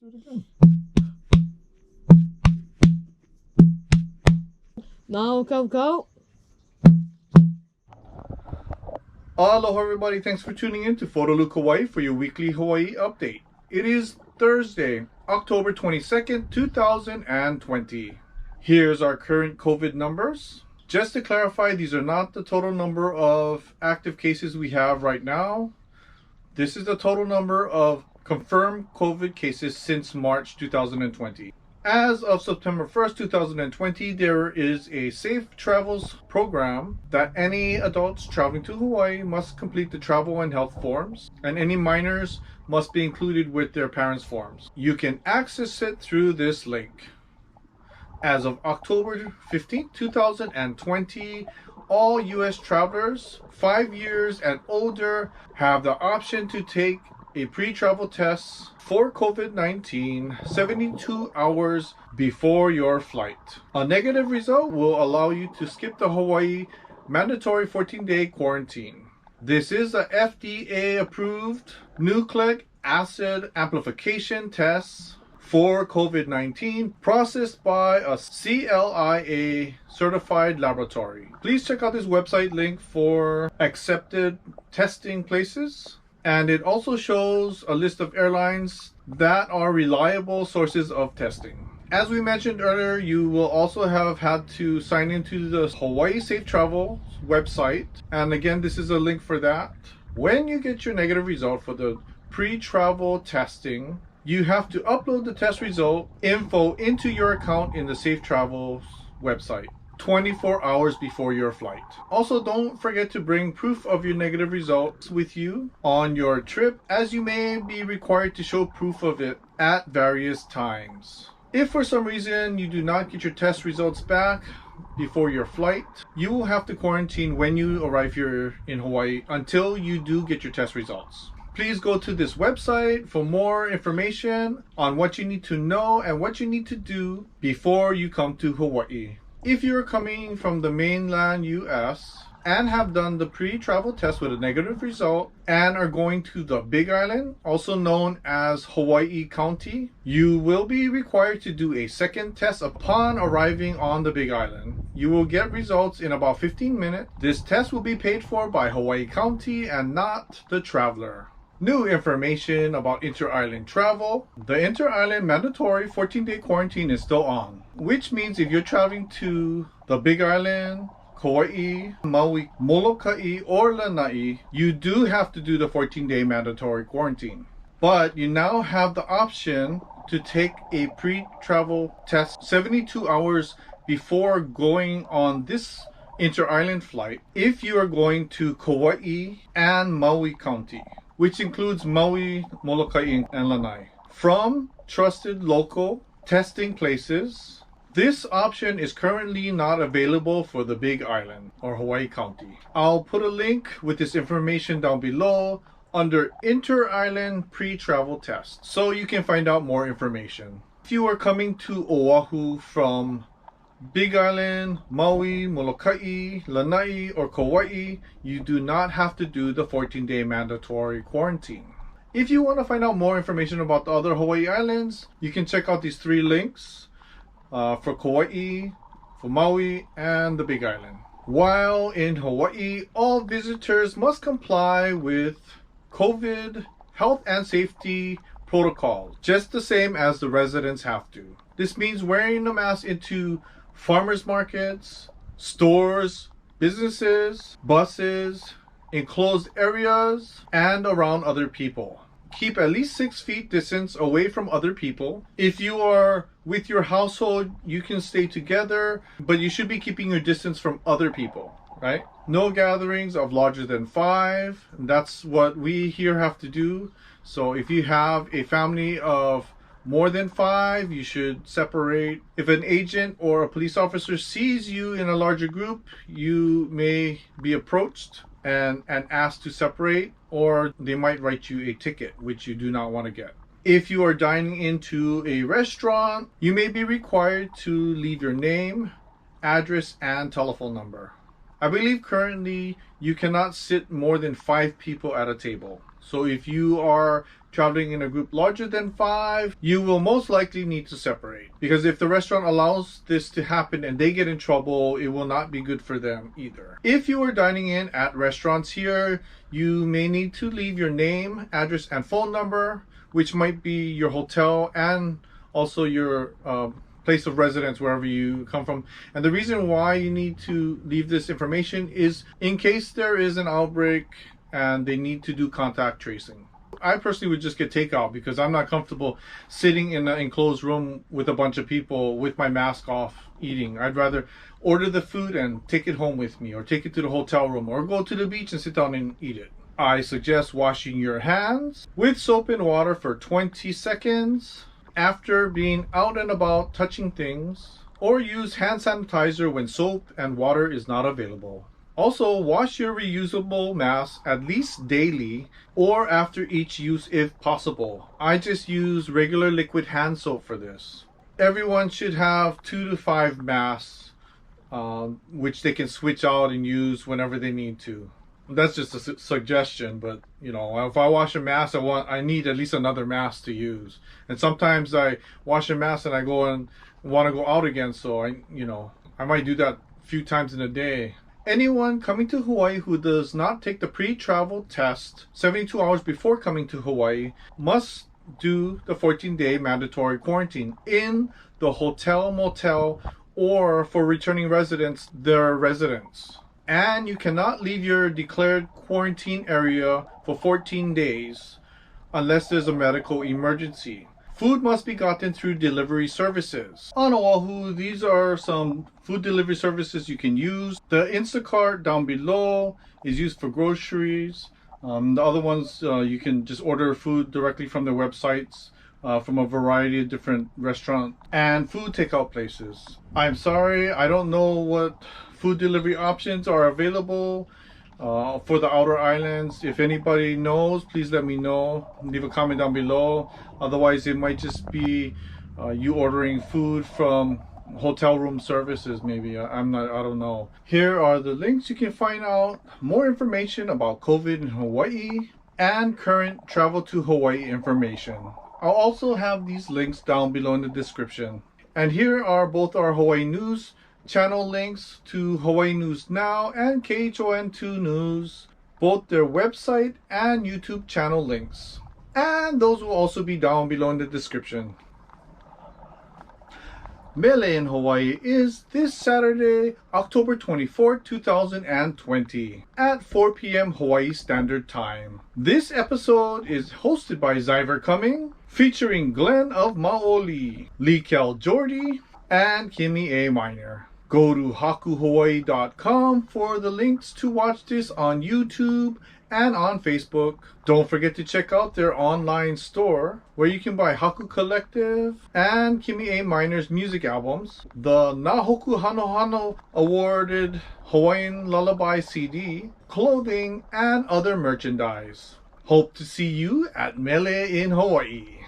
Do it again. Now go. Aloha everybody, thanks for tuning in to PhotoLuke Hawaii for your weekly Hawaii update. It is Thursday, October 22nd, 2020. Here's our current COVID numbers. Just to clarify, these are not the total number of active cases we have right now. This is the total number of confirmed COVID cases since March 2020. As of September 1st, 2020, there is a safe travels program that any adults traveling to Hawaii must complete the travel and health forms, and any minors must be included with their parents' forms. You can access it through this link. As of October 15th, 2020, all U.S. travelers 5 years and older have the option to take a pre-travel test for COVID-19 72 hours before your flight. A negative result will allow you to skip the Hawaii mandatory 14-day quarantine. This is a FDA-approved nucleic acid amplification test for COVID-19 processed by a CLIA certified laboratory. Please check out this website link for accepted testing places. And it also shows a list of airlines that are reliable sources of testing. As we mentioned earlier, you will also have had to sign into the Hawaii Safe Travel website. And again, this is a link for that. When you get your negative result for the pre-travel testing, you have to upload the test result info into your account in the Safe Travels website 24 hours before your flight. Also, don't forget to bring proof of your negative results with you on your trip, as you may be required to show proof of it at various times. If for some reason you do not get your test results back before your flight, you will have to quarantine when you arrive here in Hawaii until you do get your test results. Please go to this website for more information on what you need to know and what you need to do before you come to Hawaii. If you're coming from the mainland US and have done the pre-travel test with a negative result and are going to the Big Island, also known as Hawaii County, you will be required to do a second test upon arriving on the Big Island. You will get results in about 15 minutes. This test will be paid for by Hawaii County and not the traveler. New information about inter-island travel. The inter-island mandatory 14-day quarantine is still on, which means if you're traveling to the Big Island, Kauai, Maui, Molokai, or Lanai, you do have to do the 14-day mandatory quarantine. But you now have the option to take a pre-travel test 72 hours before going on this inter-island flight if you are going to Kauai and Maui County, which includes Maui, Molokai, and Lanai, from trusted local testing places. This option is currently not available for the Big Island or Hawaii County. I'll put a link with this information down below under Inter-Island Pre-Travel Test so you can find out more information. If you are coming to Oahu from Big Island, Maui, Molokai, Lanai, or Kauai, you do not have to do the 14-day mandatory quarantine. If you want to find out more information about the other Hawaii islands, you can check out these 3 links for Kauai, for Maui, and the Big Island. While in Hawaii, all visitors must comply with COVID health and safety protocols, just the same as the residents have to. This means wearing a mask into farmers markets, stores, businesses, buses, enclosed areas, and around other people. Keep at least 6 feet distance away from other people. If you are with your household, you can stay together, but you should be keeping your distance from other people, right? No gatherings of larger than 5. That's what we here have to do. So if you have a family of more than 5, you should separate. If an agent or a police officer sees you in a larger group, you may be approached and asked to separate, or they might write you a ticket, which you do not want to get. If you are dining into a restaurant, you may be required to leave your name, address, and telephone number. I believe currently you cannot sit more than 5 people at a table. So if you are traveling in a group larger than 5, you will most likely need to separate. Because if the restaurant allows this to happen and they get in trouble, it will not be good for them either. If you are dining in at restaurants here, you may need to leave your name, address, and phone number, which might be your hotel and also your place of residence wherever you come from. And the reason why you need to leave this information is in case there is an outbreak and they need to do contact tracing. I personally would just get takeout because I'm not comfortable sitting in an enclosed room with a bunch of people with my mask off eating. I'd rather order the food and take it home with me, or take it to the hotel room, or go to the beach and sit down and eat it. I suggest washing your hands with soap and water for 20 seconds after being out and about touching things, or use hand sanitizer when soap and water is not available. Also, wash your reusable masks at least daily or after each use if possible. I just use regular liquid hand soap for this. Everyone should have 2 to 5 masks, which they can switch out and use whenever they need to. That's just a suggestion, but you know, if I wash a mask, I need at least another mask to use. And sometimes I wash a mask and I go and want to go out again, so I might do that a few times in a day. Anyone coming to Hawaii who does not take the pre-travel test 72 hours before coming to Hawaii must do the 14-day mandatory quarantine in the hotel, motel, or for returning residents, their residence. And you cannot leave your declared quarantine area for 14 days unless there's a medical emergency. Food must be gotten through delivery services. On Oahu, these are some food delivery services you can use. The Instacart down below is used for groceries. The other ones, you can just order food directly from their websites, from a variety of different restaurant and food takeout places. I'm sorry, I don't know what food delivery options are available for the outer islands. If anybody knows, please let me know. Leave a comment down below. Otherwise, it might just be you ordering food from hotel room services, maybe. I don't know. Here are the links you can find out more information about COVID in Hawaii and current travel to Hawaii information. I'll also have these links down below in the description. And here are both our Hawaii News channel links to Hawaii News Now and KHON2 News, both their website and YouTube channel links. And those will also be down below in the description. Mele in Hawaii is this Saturday, October 24, 2020 at 4 p.m. Hawaii Standard Time. This episode is hosted by Zyver Cumming, featuring Glenn of Maoli, Lee-Kel Jordy, and Kimmy A. Minor. Go to hakuhawaii.com for the links to watch this on YouTube and on Facebook. Don't forget to check out their online store where you can buy Haku Collective and Kimmy A. Minor's music albums, the Nahoku Hano Hano awarded Hawaiian Lullaby CD, clothing, and other merchandise. Hope to see you at Mele in Hawaii.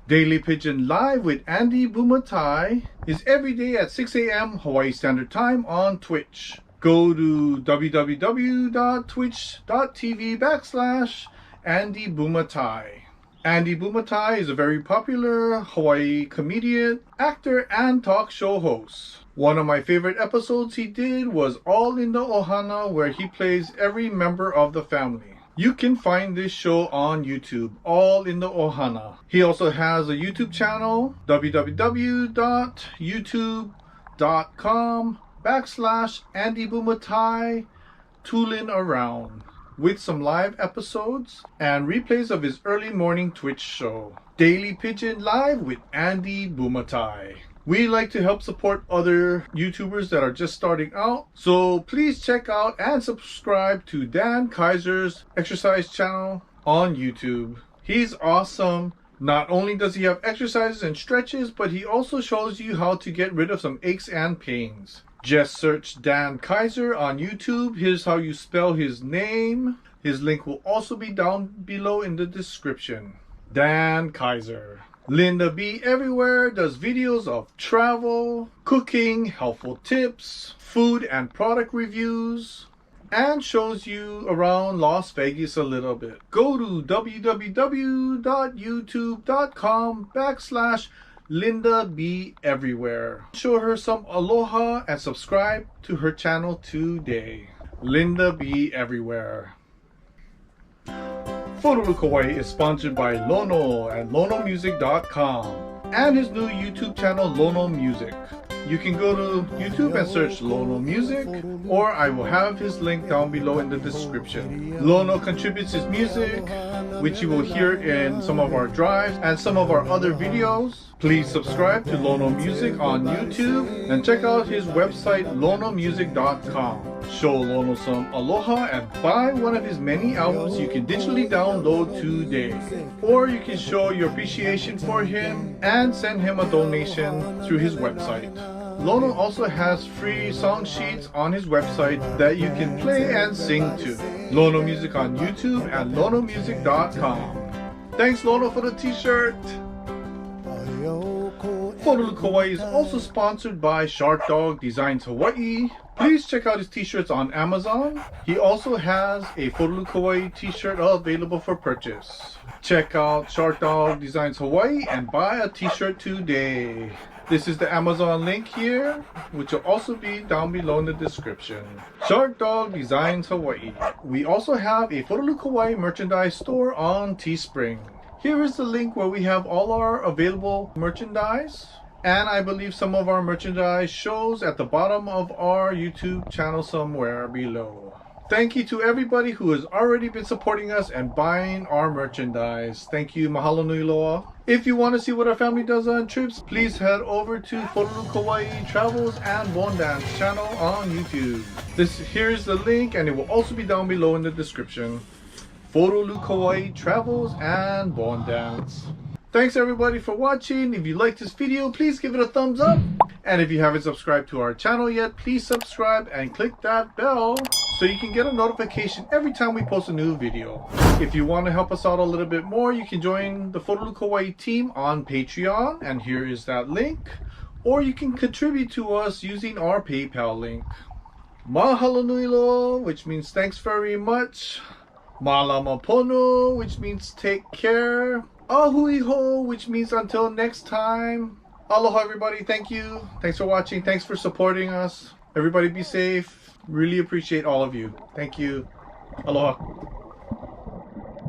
Daily Pidgin Live with Andy Bumatai is every day at 6 a.m. Hawaii Standard Time on Twitch. Go to www.twitch.tv/Andy Bumatai. Andy Bumatai is a very popular Hawaii comedian, actor, and talk show host. One of my favorite episodes he did was All in the Ohana, where he plays every member of the family. You can find this show on YouTube, All in the Ohana. He also has a YouTube channel, www.youtube.com/Andy Bumatai Toolin' Around, with some live episodes and replays of his early morning Twitch show, Daily Pidgin Live with Andy Bumatai. We like to help support other YouTubers that are just starting out, so please check out and subscribe to Dan Kaiser's exercise channel on YouTube. He's awesome. Not only does he have exercises and stretches, but he also shows you how to get rid of some aches and pains. Just search Dan Kaiser on YouTube. Here's how you spell his name. His link will also be down below in the description. Dan Kaiser. Linda B Everywhere does videos of travel, cooking, helpful tips, food and product reviews. and shows you around Las Vegas a little bit. Go to www.youtube.com/Linda B Everywhere. Show her some aloha and subscribe to her channel today. Linda B Everywhere. PhotoLuke Hawaii is sponsored by Lono at lonomusic.com and his new YouTube channel Lono Music. You can go to YouTube and search Lono Music, or I will have his link down below in the description. Lono contributes his music, which you will hear in some of our drives and some of our other videos. Please subscribe to Lono Music on YouTube and check out his website lonomusic.com. Show Lono some aloha and buy one of his many albums you can digitally download today. Or you can show your appreciation for him and send him a donation through his website. Lono also has free song sheets on his website that you can play and sing to. Lono Music on YouTube and lonomusic.com. Thanks Lono for the t-shirt. PhotoLuke Hawaii is also sponsored by Shark Dog Designs Hawaii. Please check out his t-shirts on Amazon. He also has a PhotoLuke Hawaii t-shirt available for purchase. Check out Shark Dog Designs Hawaii and buy a t-shirt today. This is the Amazon link here, which will also be down below in the description. Shark Dog Designs Hawaii. We also have a PhotoLuke Hawaii merchandise store on Teespring. Here is the link where we have all our available merchandise, and I believe some of our merchandise shows at the bottom of our YouTube channel somewhere below. Thank you to everybody who has already been supporting us and buying our merchandise. Thank you, mahalo nui loa. If you want to see what our family does on trips, please head over to PhotoLuke Hawaii Travels and Bone Dance channel on YouTube. Here's the link, and it will also be down below in the description. PhotoLuke Hawaii Travels and Bone Dance. Thanks everybody for watching. If you liked this video, please give it a thumbs up. And if you haven't subscribed to our channel yet, please subscribe and click that bell so you can get a notification every time we post a new video. If you want to help us out a little bit more, you can join the PhotoLuke Hawaii team on Patreon, and here is that link. Or you can contribute to us using our PayPal link. Mahalo nui loa, which means thanks very much. Malama pono, which means take care. Ahui ho, which means until next time. Aloha everybody, thank you. Thanks for watching, thanks for supporting us. Everybody be safe. Really appreciate all of you. Thank you. Aloha.